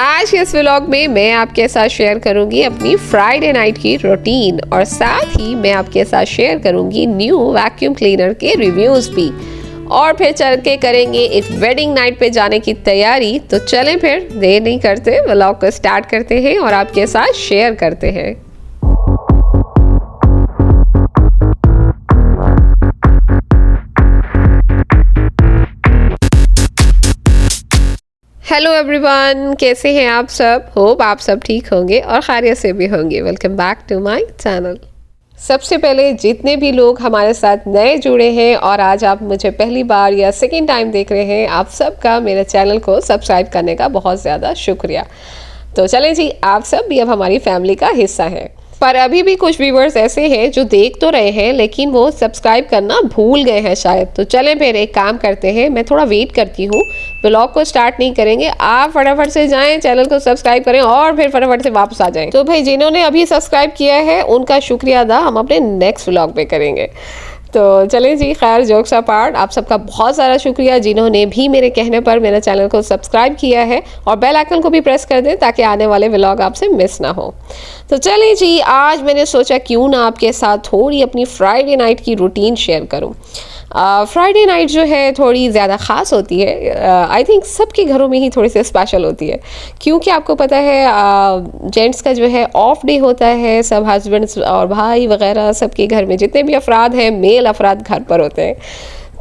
आज के इस व्लॉग में मैं आपके साथ शेयर करूंगी अपनी फ्राइडे नाइट की रूटीन और साथ ही मैं आपके साथ शेयर करूंगी न्यू वैक्यूम क्लीनर के रिव्यूज़ भी। और फिर चल के करेंगे एक वेडिंग नाइट पे जाने की तैयारी। तो चलें फिर देर नहीं करते, व्लॉग को स्टार्ट करते हैं और आपके साथ शेयर करते हैं। हेलो एवरीवन, कैसे हैं आप सब? होप आप सब ठीक होंगे और खैरियत से भी होंगे। Welcome back to my channel. सबसे पहले जितने भी लोग हमारे साथ नए जुड़े हैं और आज आप मुझे पहली बार या सेकंड टाइम देख रहे हैं, आप सबका मेरे चैनल को सब्सक्राइब करने का बहुत ज़्यादा शुक्रिया। तो चलें जी, आप सब भी अब हमारी फैमिली का हिस्सा हैं। पर अभी भी कुछ व्यूवर्स ऐसे हैं जो देख तो रहे हैं लेकिन वो सब्सक्राइब करना भूल गए हैं शायद। तो चलें फिर एक काम करते हैं, मैं थोड़ा वेट करती हूँ, ब्लॉग को स्टार्ट नहीं करेंगे, आप फटाफट से जाएं, चैनल को सब्सक्राइब करें और फिर फटाफट से वापस आ जाएं। तो भाई जिन्होंने अभी सब्सक्राइब किया है उनका शुक्रिया अदा हम अपने नेक्स्ट व्लॉग में करेंगे। तो चलें जी, खैर जोक्स अपार्ट, आप सबका बहुत सारा शुक्रिया जिन्होंने भी मेरे कहने पर मेरे चैनल को सब्सक्राइब किया है और बेल आइकन को भी प्रेस कर दें ताकि आने वाले व्लॉग आपसे मिस ना हो। तो चलें जी, आज मैंने सोचा क्यों ना आपके साथ थोड़ी अपनी फ्राइडे नाइट की रूटीन शेयर करूं। फ्राइडे नाइट जो है थोड़ी ज़्यादा ख़ास होती है। आई थिंक सबके घरों में ही थोड़ी सी स्पेशल होती है क्योंकि आपको पता है जेंट्स का जो है ऑफ डे होता है, सब हस्बैंड्स और भाई वगैरह सबके घर में जितने भी अफराद हैं, मेल अफराद घर पर होते हैं।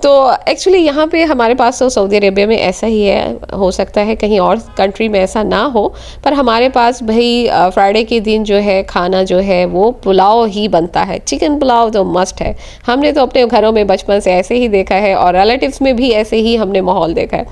तो एक्चुअली यहाँ पे हमारे पास तो सऊदी अरेबिया में ऐसा ही है, हो सकता है कहीं और कंट्री में ऐसा ना हो, पर हमारे पास भाई फ्राइडे के दिन जो है खाना जो है वो पुलाव ही बनता है। चिकन पुलाव तो मस्ट है। हमने तो अपने घरों में बचपन से ऐसे ही देखा है और रिलेटिव्स में भी ऐसे ही हमने माहौल देखा है।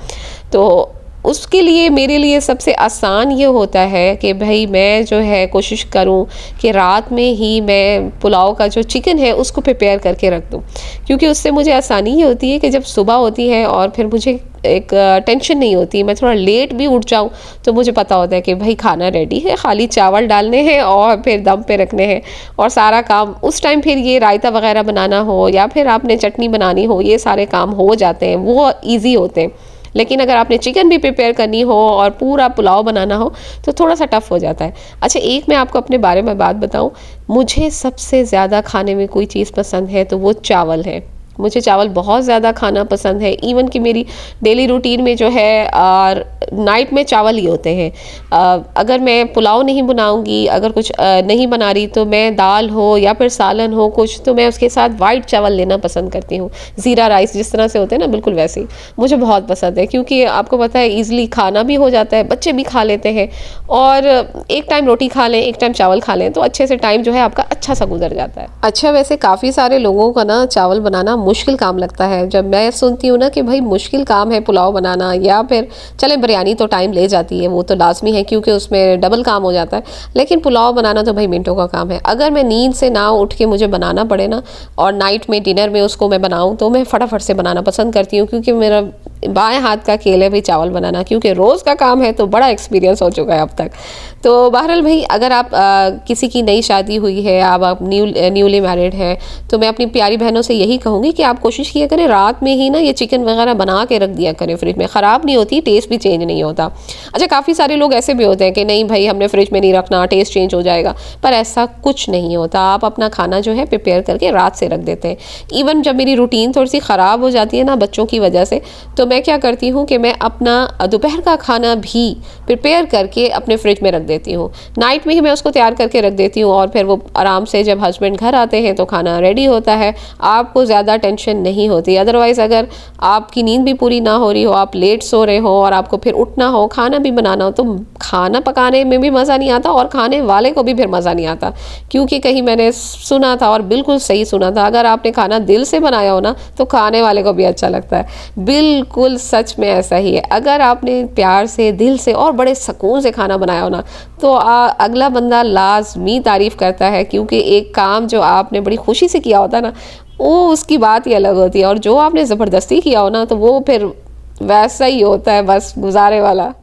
तो उसके लिए मेरे लिए सबसे आसान ये होता है कि भाई मैं जो है कोशिश करूं कि रात में ही मैं पुलाव का जो चिकन है उसको प्रिपेयर करके रख दूं, क्योंकि उससे मुझे आसानी ये होती है कि जब सुबह होती है और फिर मुझे एक टेंशन नहीं होती, मैं थोड़ा लेट भी उठ जाऊं तो मुझे पता होता है कि भाई खाना रेडी है, खाली चावल डालने हैं और फिर दम पे रखने हैं और सारा काम उस टाइम, फिर ये रायता वगैरह बनाना हो या फिर आपने चटनी बनानी हो, ये सारे काम हो जाते हैं, वो ईजी होते हैं। लेकिन अगर आपने चिकन भी प्रिपेयर करनी हो और पूरा पुलाव बनाना हो तो थोड़ा सा टफ हो जाता है। अच्छा, एक मैं आपको अपने बारे में बात बताऊं, मुझे सबसे ज़्यादा खाने में कोई चीज़ पसंद है तो वो चावल है। मुझे चावल बहुत ज़्यादा खाना पसंद है। इवन कि मेरी डेली रूटीन में जो है नाइट में चावल ही होते हैं। अगर मैं पुलाव नहीं बनाऊंगी, अगर कुछ नहीं बना रही तो मैं दाल हो या फिर सालन हो कुछ, तो मैं उसके साथ वाइट चावल लेना पसंद करती हूँ। ज़ीरा राइस जिस तरह से होते हैं ना, बिल्कुल वैसे ही मुझे बहुत पसंद है क्योंकि आपको पता है ईज़िली खाना भी हो जाता है, बच्चे भी खा लेते हैं और एक टाइम रोटी खा लें, एक टाइम चावल खा लें तो अच्छे से टाइम जो है आपका अच्छा सा गुजर जाता है। अच्छा, वैसे काफ़ी सारे लोगों का ना चावल बनाना मुश्किल काम लगता है। जब मैं सुनती हूँ ना कि भाई मुश्किल काम है पुलाव बनाना, या फिर चले बिरयानी तो टाइम ले जाती है, वो तो लाजमी है क्योंकि उसमें डबल काम हो जाता है, लेकिन पुलाव बनाना तो भाई मिनटों का काम है। अगर मैं नींद से ना उठ के मुझे बनाना पड़े ना और नाइट में डिनर में उसको मैं बनाऊँ तो मैं फटाफट से बनाना पसंद करती हूँ, क्योंकि मेरा बाएं हाथ का खेल है भाई चावल बनाना, क्योंकि रोज़ का काम है तो बड़ा एक्सपीरियंस हो चुका है अब तक। तो बहरहाल भाई, अगर आप किसी की नई शादी हुई है, आप न्यूली मैरिड हैं, तो मैं अपनी प्यारी बहनों से यही कहूँगी कि आप कोशिश किया करें रात में ही ना ये चिकन वगैरह बना के रख दिया करें फ्रिज में। ख़राब नहीं होती, टेस्ट भी चेंज नहीं होता। अच्छा, काफ़ी सारे लोग ऐसे भी होते हैं कि नहीं भाई हमने फ्रिज में नहीं रखना, टेस्ट चेंज हो जाएगा, पर ऐसा कुछ नहीं होता। आप अपना खाना जो है प्रिपेयर करके रात से रख देते हैं। इवन जब मेरी रूटीन थोड़ी सी ख़राब हो जाती है ना बच्चों की वजह से, तो मैं क्या करती हूँ कि मैं अपना दोपहर का खाना भी प्रिपेयर करके अपने फ्रिज में रख देती हूँ। नाइट में ही मैं उसको तैयार करके रख देती हूँ और फिर वो आराम से जब हस्बैंड घर आते हैं तो खाना रेडी होता है, आपको ज़्यादा टेंशन नहीं होती। अदरवाइज़ अगर आपकी नींद भी पूरी ना हो रही हो, आप लेट सो रहे हो और आपको फिर उठना हो, खाना भी बनाना हो, तो खाना पकाने में भी मज़ा नहीं आता और खाने वाले को भी फिर मज़ा नहीं आता। क्योंकि कहीं मैंने सुना था और बिल्कुल सही सुना था, अगर आपने खाना दिल से बनाया हो ना तो खाने वाले को भी अच्छा लगता है। बिल्कुल सच में ऐसा ही है। अगर आपने प्यार से, दिल से और बड़े सुकून से खाना बनाया हो ना तो अगला बंदा लाजमी तारीफ़ करता है, क्योंकि एक काम जो आपने बड़ी खुशी से किया होता है ना, वो उसकी बात ही अलग होती है, और जो आपने ज़बरदस्ती किया हो ना तो वो फिर वैसा ही होता है, बस गुजारे वाला।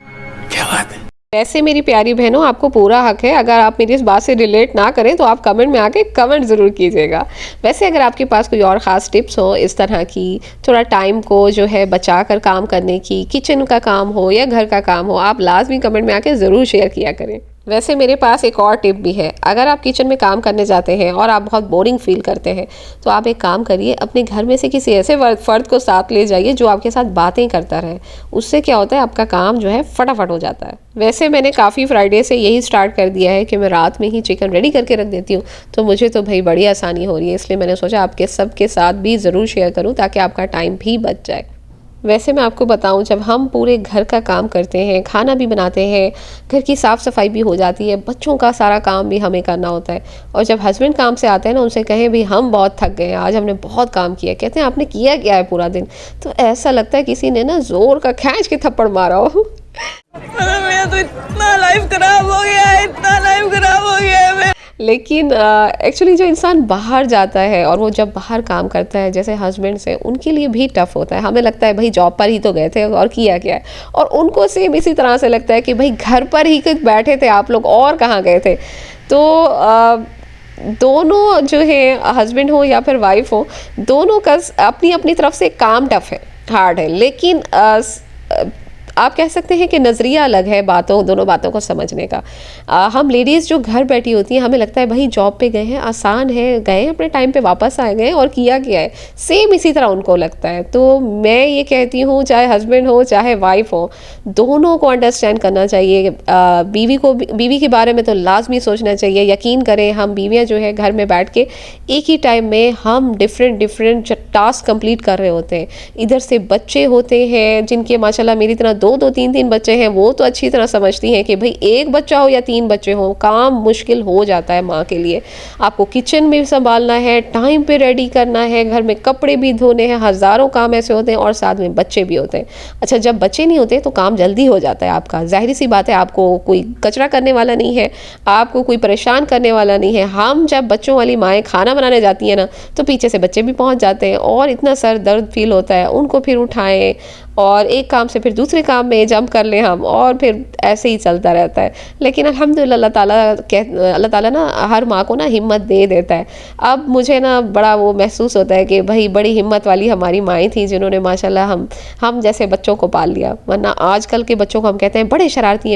क्या बात है। वैसे मेरी प्यारी बहनों, आपको पूरा हक है, अगर आप मेरी इस बात से रिलेट ना करें तो आप कमेंट में आके कमेंट ज़रूर कीजिएगा। वैसे अगर आपके पास कोई और ख़ास टिप्स हो इस तरह की, थोड़ा टाइम को जो है बचा कर काम करने की, किचन का काम हो या घर का काम हो, आप लाजमी कमेंट में आके ज़रूर शेयर किया करें। वैसे मेरे पास एक और टिप भी है। अगर आप किचन में काम करने जाते हैं और आप बहुत बोरिंग फील करते हैं, तो आप एक काम करिए, अपने घर में से किसी ऐसे फ़र्द को साथ ले जाइए जो आपके साथ बातें करता रहे। उससे क्या होता है, आपका काम जो है फटाफट हो जाता है। वैसे मैंने काफ़ी फ्राइडे से यही स्टार्ट कर दिया है कि मैं रात में ही चिकन रेडी करके रख देती हूँ, तो मुझे तो भाई बड़ी आसानी हो रही है। इसलिए मैंने सोचा आपके सबके साथ भी ज़रूर शेयर करूँ ताकि आपका टाइम भी बच जाए। वैसे मैं आपको बताऊं, जब हम पूरे घर का काम करते हैं, खाना भी बनाते हैं, घर की साफ़ सफाई भी हो जाती है, बच्चों का सारा काम भी हमें करना होता है, और जब हस्बैंड काम से आते हैं ना, उनसे कहें भी हम बहुत थक गए हैं, आज हमने बहुत काम किया, कहते हैं आपने किया क्या है पूरा दिन, तो ऐसा लगता है किसी ने ना ज़ोर का खींच के थप्पड़ मारा हो। मेरा तो इतना लाइफ खराब हो गया है, इतना लाइफ खराब हो गया है। लेकिन एक्चुअली जो इंसान बाहर जाता है और वो जब बाहर काम करता है, जैसे हस्बैंड से, उनके लिए भी टफ होता है। हमें लगता है भाई जॉब पर ही तो गए थे और किया क्या है, और उनको सेम इसी तरह से लगता है कि भाई घर पर ही कुछ बैठे थे आप लोग और कहाँ गए थे। तो दोनों जो है, हस्बैंड हो या फिर वाइफ हो, दोनों का अपनी अपनी तरफ से काम टफ है, हार्ड है, लेकिन आप कह सकते हैं कि नज़रिया अलग है दोनों बातों को समझने का। हम लेडीज़ जो घर बैठी होती हैं, हमें लगता है भाई जॉब पे गए हैं, आसान है, गए अपने टाइम पे वापस आ गए और किया है। सेम इसी तरह उनको लगता है। तो मैं ये कहती हूँ, चाहे हस्बैंड हो चाहे वाइफ हो, दोनों को अंडरस्टैंड करना चाहिए। बीवी के बारे में तो लाजमी सोचना चाहिए। यकीन करें, हम बीवियाँ जो है घर में बैठ के एक ही टाइम में हम डिफरेंट टास्क कंप्लीट कर रहे होते हैं। इधर से बच्चे होते हैं जिनके माशाल्लाह मेरी तरह दो तीन बच्चे हैं, वो तो अच्छी तरह समझती हैं कि भाई एक बच्चा हो या 3 बच्चे हो, काम मुश्किल हो जाता है माँ के लिए। आपको किचन भी संभालना है, टाइम पे रेडी करना है, घर में कपड़े भी धोने हैं, हज़ारों काम ऐसे होते हैं, और साथ में बच्चे भी होते हैं। अच्छा, जब बच्चे नहीं होते तो काम जल्दी हो जाता है आपका। जाहिर सी बात है, आपको कोई कचरा करने वाला नहीं है, आपको कोई परेशान करने वाला नहीं है। हम जब बच्चों वाली माएँ खाना बनाने जाती हैं ना, तो पीछे से बच्चे भी पहुँच जाते हैं और इतना सर दर्द फील होता है, उनको फिर उठाएं और एक काम से फिर दूसरे काम में जंप कर लें हम, और फिर ऐसे ही चलता रहता है। लेकिन अल्हम्दुलिल्लाह अल्लाह ताला ना हर माँ को ना हिम्मत दे देता है। अब मुझे ना बड़ा वो महसूस होता है कि भाई बड़ी हिम्मत वाली हमारी माएँ थी जिन्होंने माशाल्लाह हम जैसे बच्चों को पाल लिया। वरना आजकल के बच्चों को हम कहते हैं बड़े शरारती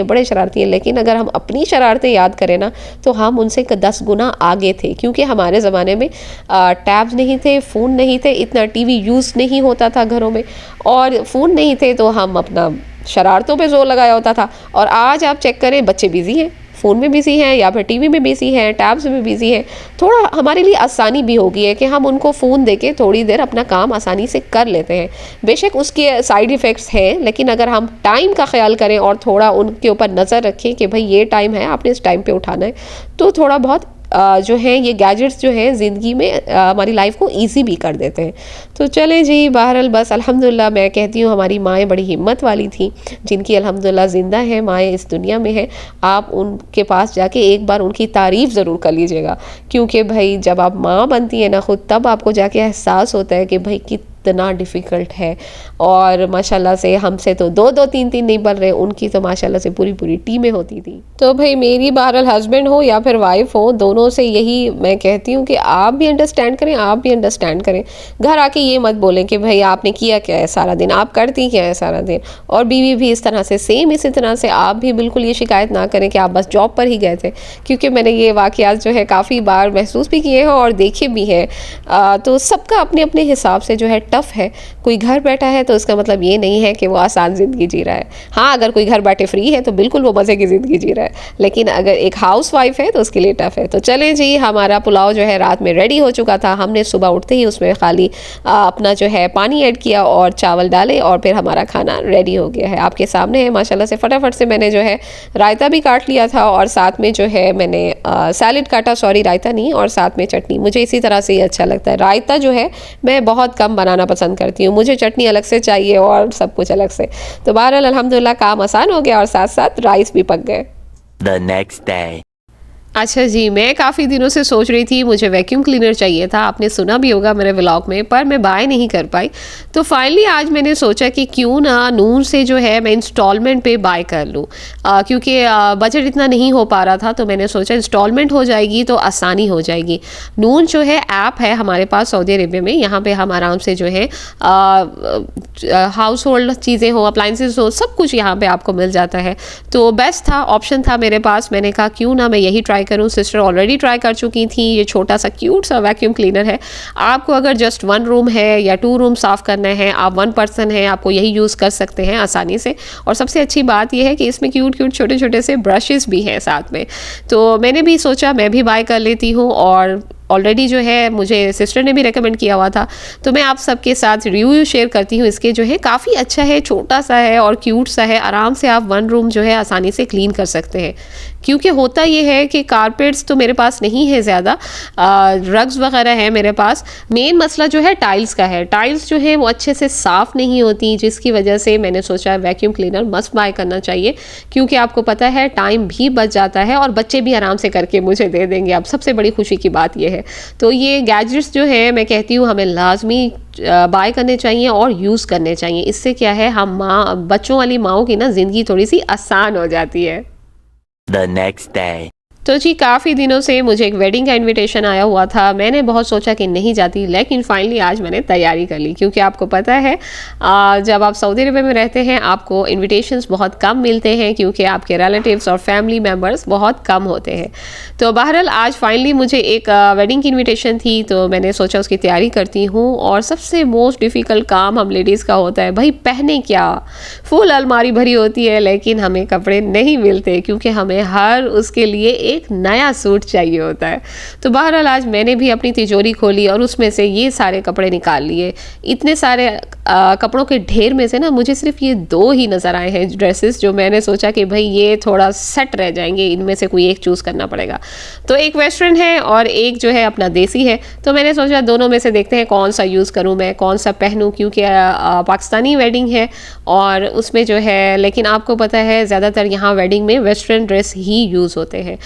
हैं, लेकिन अगर हम अपनी शरारतें याद करें ना, तो हम उनसे 10 गुना आगे थे, क्योंकि हमारे ज़माने में टैब्स नहीं थे, फ़ोन नहीं थे, इतना टीवी यूज़ नहीं होता था घरों में, और फ़ोन नहीं थे, तो हम अपना शरारतों पे जोर लगाया होता था। और आज आप चेक करें, बच्चे बिज़ी हैं, फ़ोन में बिज़ी हैं, या फिर टीवी में बिज़ी हैं, टैब्स में बिज़ी हैं। थोड़ा हमारे लिए आसानी भी हो गई है कि हम उनको फ़ोन देके थोड़ी देर अपना काम आसानी से कर लेते हैं। बेशक उसके साइड इफ़ेक्ट्स हैं, लेकिन अगर हम टाइम का ख्याल करें और थोड़ा उनके ऊपर नज़र रखें कि भाई ये टाइम है, आपने इस टाइम पे उठाना है, तो थोड़ा बहुत जो है ये गैजेट्स जो है ज़िंदगी में हमारी लाइफ को इजी भी कर देते हैं। तो चलें जी, बहरहाल बस अल्हम्दुलिल्लाह मैं कहती हूँ हमारी माएँ बड़ी हिम्मत वाली थी, जिनकी अल्हम्दुलिल्लाह ज़िंदा है माएँ इस दुनिया में है। आप उनके पास जाके एक बार उनकी तारीफ़ ज़रूर कर लीजिएगा, क्योंकि भाई जब आप माँ बनती है ना खुद, तब आपको जाके एहसास होता है कि भाई कितना डिफ़िकल्ट है। और माशाल्लाह से हमसे तो 2-2 3-3 नहीं बन रहे, उनकी तो माशाल्लाह से पूरी टीमें होती थी। तो भाई मेरी बहरहाल हस्बैंड हो या फिर वाइफ हो, दोनों से यही मैं कहती हूँ कि आप भी अंडरस्टैंड करें, आप भी अंडरस्टैंड करें। घर आके ये मत बोलें कि भाई आपने किया क्या है सारा दिन, आप करती क्या है सारा दिन। और बीवी भी इस तरह से, सेम इसी तरह से आप भी बिल्कुल ये शिकायत ना करें कि आप बस जॉब पर ही गए थे, क्योंकि मैंने ये वाक़यात जो है काफ़ी बार महसूस भी किए हैं और देखे भी हैं। तो सबका अपने अपने हिसाब से जो है टफ है। कोई घर बैठा है तो उसका मतलब ये नहीं है कि वो आसान ज़िंदगी जी रहा है। हाँ, अगर कोई घर बैठे फ्री है तो बिल्कुल वो मज़े की ज़िंदगी जी रहा है, लेकिन अगर एक हाउस वाइफ है तो उसके लिए टफ है। तो चलें जी, हमारा पुलाव जो है रात में रेडी हो चुका था। हमने सुबह उठते ही उसमें खाली अपना जो है पानी ऐड किया और चावल डाले, और फिर हमारा खाना रेडी हो गया है। आपके सामने है माशाल्लाह से। फटाफट से मैंने जो है रायता भी काट लिया था, और साथ में जो है मैंने सैलेड काटा, सॉरी रायता नहीं, और साथ में चटनी। मुझे इसी तरह से ही अच्छा लगता है। रायता जो है मैं बहुत कम बनाना पसंद करती हूँ, मुझे चटनी अलग से चाहिए और सब कुछ अलग से। तो बहरहाल अल्हम्दुलिल्लाह काम आसान हो गया और साथ साथ राइस भी पक गए। The next day. अच्छा जी, मैं काफ़ी दिनों से सोच रही थी मुझे वैक्यूम क्लीनर चाहिए था, आपने सुना भी होगा मेरे व्लॉग में, पर मैं बाय नहीं कर पाई। तो फाइनली आज मैंने सोचा कि क्यों ना नून से जो है मैं इंस्टॉलमेंट पे बाय कर लूँ, क्योंकि बजट इतना नहीं हो पा रहा था, तो मैंने सोचा इंस्टॉलमेंट हो जाएगी तो आसानी हो जाएगी। नून जो है ऐप है हमारे पास सऊदी अरेबिया में, यहाँ पे हम आराम से जो है हाउस होल्ड चीज़ें हो, अप्लाइंसेस हो, सब कुछ यहाँ पे आपको मिल जाता है। तो बेस्ट था, ऑप्शन था मेरे पास। मैंने कहा क्यों ना मैं यही ट्राई करूं। सिस्टर ऑलरेडी ट्राई कर चुकी थी। ये छोटा सा क्यूट सा वैक्यूम क्लीनर है। आपको अगर जस्ट 1 रूम है या 2 रूम साफ़ करना है, आप 1 पर्सन हैं, आपको यही यूज़ कर सकते हैं आसानी से। और सबसे अच्छी बात यह है कि इसमें क्यूट क्यूट छोटे छोटे से ब्रशेस भी हैं साथ में। तो मैंने भी सोचा मैं भी बाय कर लेती हूँ, और ऑलरेडी जो है मुझे सिस्टर ने भी रेकमेंड किया हुआ था, तो मैं आप सबके साथ रिव्यू शेयर करती हूँ इसके। जो है काफ़ी अच्छा है, छोटा सा है और क्यूट सा है। आराम से आप 1 रूम जो है आसानी से क्लीन कर सकते हैं, क्योंकि होता ये है कि कारपेट्स तो मेरे पास नहीं है ज़्यादा, रग्स वगैरह है मेरे पास। मेन मसला जो है टाइल्स का है। टाइल्स जो है वो अच्छे से साफ़ नहीं होती, जिसकी वजह से मैंने सोचा वैक्यूम क्लीनर मस्ट बाय करना चाहिए, क्योंकि आपको पता है टाइम भी बच जाता है और बच्चे भी आराम से करके मुझे दे देंगे। अब सबसे बड़ी खुशी की बात यह है। तो ये गैजेट्स जो है मैं कहती हूँ हमें लाजमी बाय करने चाहिए और यूज़ करने चाहिए। इससे क्या है, हम बच्चों वाली माओं की ना ज़िंदगी थोड़ी सी आसान हो जाती है। The next day. तो जी काफ़ी दिनों से मुझे एक वेडिंग का इनविटेशन आया हुआ था। मैंने बहुत सोचा कि नहीं जाती, लेकिन फाइनली आज मैंने तैयारी कर ली, क्योंकि आपको पता है जब आप सऊदी अरब में रहते हैं आपको इनविटेशंस बहुत कम मिलते हैं, क्योंकि आपके रिलेटिव्स और फैमिली मेम्बर्स बहुत कम होते हैं। तो बहरहाल आज फाइनली मुझे एक वेडिंग की इन्विटेशन थी, तो मैंने सोचा उसकी तैयारी करती हूँ। और सबसे मोस्ट डिफ़िकल्ट काम हम लेडीज़ का होता है, भाई पहने क्या। फुल अलमारी भरी होती है, लेकिन हमें कपड़े नहीं मिलते, क्योंकि हमें हर उसके लिए एक नया सूट चाहिए होता है। तो बहरहाल आज मैंने भी अपनी तिजोरी खोली और उसमें से ये सारे कपड़े निकाल लिए। इतने सारे कपड़ों के ढेर में से ना मुझे सिर्फ ये 2 ही नज़र आए हैं ड्रेसेस, जो मैंने सोचा कि भाई ये थोड़ा सेट रह जाएंगे, इनमें से कोई एक चूज़ करना पड़ेगा। तो एक वेस्टर्न है और एक जो है अपना देसी है। तो मैंने सोचा दोनों में से देखते हैं कौन सा यूज़ करूँ मैं, कौन सा पहनूँ, क्योंकि पाकिस्तानी वेडिंग है और उसमें जो है, लेकिन आपको पता है ज़्यादातर यहाँ वेडिंग में वेस्टर्न ड्रेस ही यूज़ होते हैं।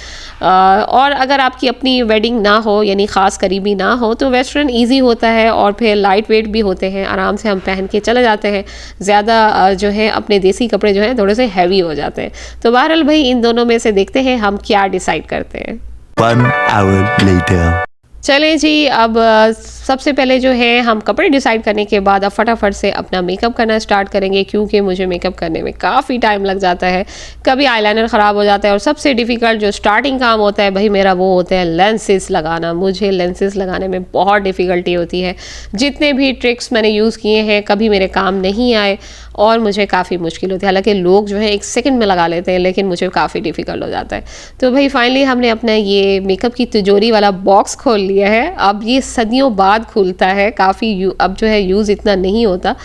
और अगर आपकी अपनी वेडिंग ना हो, यानी ख़ास करीबी ना हो, तो वेस्टर्न इजी होता है और फिर लाइट वेट भी होते हैं, आराम से हम पहन के चले जाते हैं। ज़्यादा जो है अपने देसी कपड़े जो हैं थोड़े से हैवी हो जाते हैं। तो बहरहाल भाई इन दोनों में से देखते हैं हम क्या डिसाइड करते हैं। 1 hour later. चलें जी, अब सबसे पहले जो है हम कपड़े डिसाइड करने के बाद अब फटाफट से अपना मेकअप करना स्टार्ट करेंगे, क्योंकि मुझे मेकअप करने में काफ़ी टाइम लग जाता है। कभी आईलाइनर ख़राब हो जाता है, और सबसे डिफ़िकल्ट जो स्टार्टिंग काम होता है भाई मेरा, वो होता है लेंसेज लगाना। मुझे लेंसेज लगाने में बहुत डिफ़िकल्टी होती है। जितने भी ट्रिक्स मैंने यूज़ किए हैं कभी मेरे काम नहीं आए और मुझे काफ़ी मुश्किल होती है। हालांकि लोग जो है 1 सेकंड में लगा लेते हैं, लेकिन मुझे काफ़ी डिफ़िकल्ट हो जाता है। तो भाई फाइनली हमने अपना ये मेकअप की तिजोरी वाला बॉक्स खोल लिया है। अब ये सदियों बाद खुलता है, काफ़ी अब जो है यूज़ इतना नहीं होता।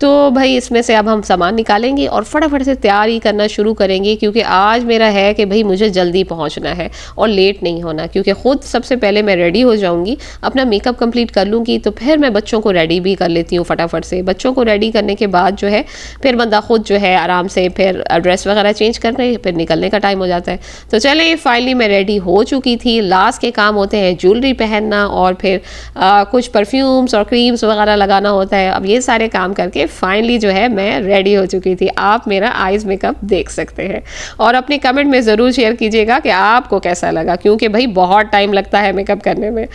तो भाई इसमें से अब हम सामान निकालेंगे और फटाफट से तैयारी करना शुरू करेंगे, क्योंकि आज मेरा है कि भाई मुझे जल्दी पहुंचना है और लेट नहीं होना। क्योंकि ख़ुद सबसे पहले मैं रेडी हो जाऊंगी, अपना मेकअप कंप्लीट कर लूँगी, तो फिर मैं बच्चों को रेडी भी कर लेती हूँ फटाफट से। बच्चों को रेडी करने के बाद जो है फिर बंदा खुद जो है आराम से फिर ड्रेस वगैरह चेंज करने, फिर निकलने का टाइम हो जाता है। तो चलें, फाइनली मैं रेडी हो चुकी थी। लास्ट के काम होते हैं ज्वेलरी पहनना और फिर कुछ परफ्यूम्स और क्रीम्स वगैरह लगाना होता है। अब ये सारे काम करके फाइनली जो है मैं रेडी हो चुकी थी। आप मेरा आइज़ मेकअप देख सकते हैं और अपने कमेंट में ज़रूर शेयर कीजिएगा कि आपको कैसा लगा, क्योंकि भाई बहुत टाइम लगता है मेकअप करने में।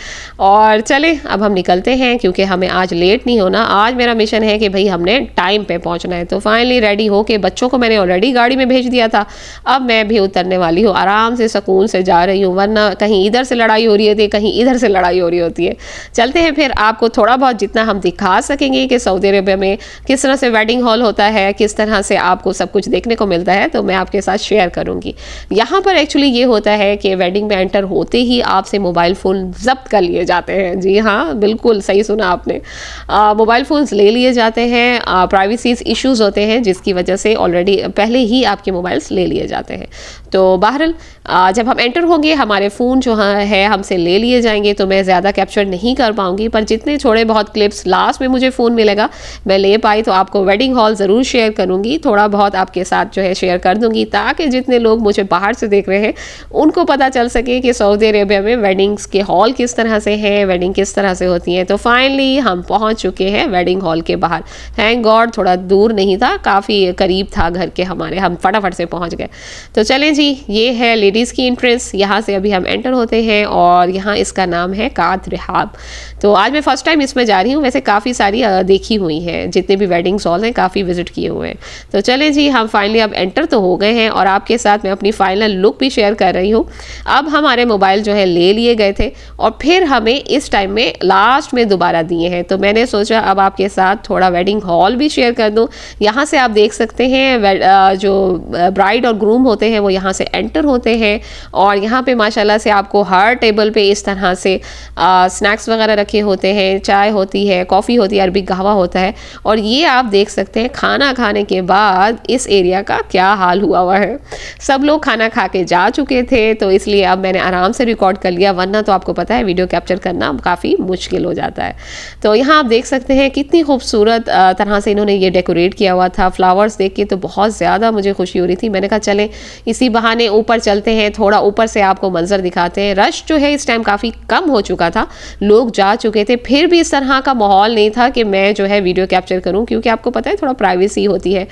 और चलें अब हम निकलते हैं, क्योंकि हमें आज लेट नहीं होना। आज मेरा मिशन है कि भाई हमने टाइम पे पहुंचना है। तो फाइनली रेडी हो के बच्चों को मैंने ऑलरेडी गाड़ी में भेज दिया था। अब मैं भी उतरने वाली हूँ, आराम से सुकून से जा रही हूँ, वरना कहीं इधर से लड़ाई हो रही होती है, कहीं इधर से लड़ाई हो रही होती है। चलते हैं फिर, आपको थोड़ा बहुत जितना हम दिखा सकेंगे कि सऊदी अरेबिया में किस तरह से वेडिंग हॉल होता है, किस तरह से आपको सब कुछ देखने को मिलता है, तो मैं आपके साथ शेयर करूंगी। यहाँ पर एक्चुअली ये होता है कि वेडिंग में एंटर होते ही आपसे मोबाइल फ़ोन जब्त कर लिए जाते हैं। जी हाँ, बिल्कुल सही सुना आपने, मोबाइल फ़ोन्स ले लिए जाते हैं, प्राइवेसी इश्यूज़ होते हैं जिसकी वजह से ऑलरेडी पहले ही आपके मोबाइल्स ले लिए जाते हैं। तो बहरहाल जब हम एंटर होंगे हमारे फ़ोन जो है हमसे ले लिए जाएंगे, तो मैं ज़्यादा कैप्चर नहीं कर पाऊँगी, पर जितने थोड़े बहुत क्लिप्स लास्ट में मुझे फ़ोन मिलेगा मैं ले पाई तो आपको वेडिंग हॉल ज़रूर शेयर करूँगी, थोड़ा बहुत आपके साथ जो है शेयर कर दूँगी, ताकि जितने लोग मुझे बाहर से देख रहे हैं उनको पता चल सके कि सऊदी अरेबिया में वेडिंग्स के हॉल किस तरह से हैं, वेडिंग किस तरह से होती हैं। तो फाइनली हम पहुँच चुके हैं वेडिंग हॉल के बाहर। थैंक गॉड थोड़ा दूर नहीं था, काफ़ी करीब था घर के हमारे, हम फटाफट से पहुँच गए। तो चलें जी, ये है लेडीज़ की एंट्रेंस, यहाँ से अभी हम एंटर होते हैं और यहाँ इसका नाम है काद रिहाब। तो आज मैं फ़र्स्ट टाइम इसमें जा रही हूँ, वैसे काफ़ी सारी देखी हुई हैं, जितने भी वेडिंग हॉल हैं काफ़ी विजिट किए हुए हैं। तो चलें जी, हम फाइनली अब एंटर तो हो गए हैं और आपके साथ मैं अपनी फाइनल लुक भी शेयर कर रही हूँ। अब हमारे मोबाइल जो है ले लिए गए थे और फिर हमें इस टाइम में लास्ट में दोबारा दिए हैं, तो मैंने सोचा अब आपके साथ थोड़ा वेडिंग हॉल भी शेयर कर दूँ। यहाँ से आप देख सकते हैं जो ब्राइड और ग्रूम होते हैं वो यहाँ से एंटर होते हैं और यहाँ पे माशाल्लाह से आपको हर टेबल पे इस तरह से स्नैक्स वगैरह रखे होते हैं, चाय होती है, कॉफ़ी होती है, अरबी कहवा होता है। और ये आप देख सकते हैं खाना खाने के बाद इस एरिया का क्या हाल हुआ है। सब लोग खाना खा के जा चुके थे, तो इसलिए अब मैंने आराम से रिकॉर्ड कर लिया, वरना तो आपको पता है वीडियो कैप्चर करना काफ़ी मुश्किल हो जाता है। तो यहाँ आप देख सकते हैं कितनी खूबसूरत तरह से इन्होंने ये डेकोरेट किया हुआ था। फ्लावर्स देख के तो बहुत ज़्यादा मुझे खुशी हो रही थी। मैंने कहा चलें इसी बहाने ऊपर चलते हैं, थोड़ा ऊपर से आपको मंजर दिखाते हैं। रश जो है इस टाइम काफ़ी कम हो चुका था, लोग जा चुके थे, फिर भी इस तरह का माहौल नहीं था कि मैं जो है वीडियो कैप्चर करूं, क्योंकि आपको पता है थोड़ा प्राइवेसी होती है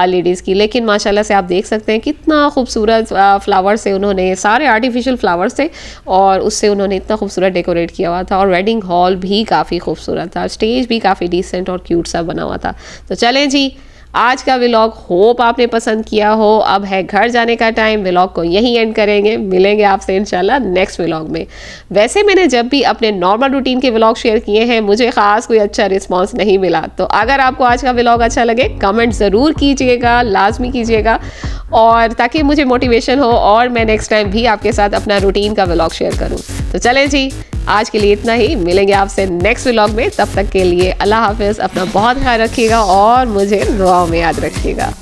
लेडीज़ की। लेकिन माशाल्लाह से आप देख सकते हैं कितना खूबसूरत फ्लावर से उन्होंने, सारे आर्टिफिशियल फ्लावर्स थे और उससे उन्होंने इतना खूबसूरत डेकोरेट किया हुआ था। और वेडिंग हॉल भी काफ़ी खूबसूरत था, स्टेज भी काफ़ी डिसेंट और क्यूट सा बना हुआ था। तो चलें जी, आज का व्लॉग होप आपने पसंद किया हो। अब है घर जाने का टाइम, व्लॉग को यहीं एंड करेंगे, मिलेंगे आपसे इंशाल्लाह नेक्स्ट व्लॉग में। वैसे मैंने जब भी अपने नॉर्मल रूटीन के व्लॉग शेयर किए हैं मुझे ख़ास कोई अच्छा रिस्पांस नहीं मिला, तो अगर आपको आज का व्लॉग अच्छा लगे कमेंट ज़रूर कीजिएगा, लाजमी कीजिएगा, और ताकि मुझे मोटिवेशन हो और मैं नेक्स्ट टाइम भी आपके साथ अपना रूटीन का व्लॉग शेयर करूँ। तो चलें जी, आज के लिए इतना ही, मिलेंगे आपसे नेक्स्ट व्लॉग में। तब तक के लिए अल्लाह हाफिज़, अपना बहुत ख्याल रखिएगा और मुझे दुआओं में याद रखिएगा।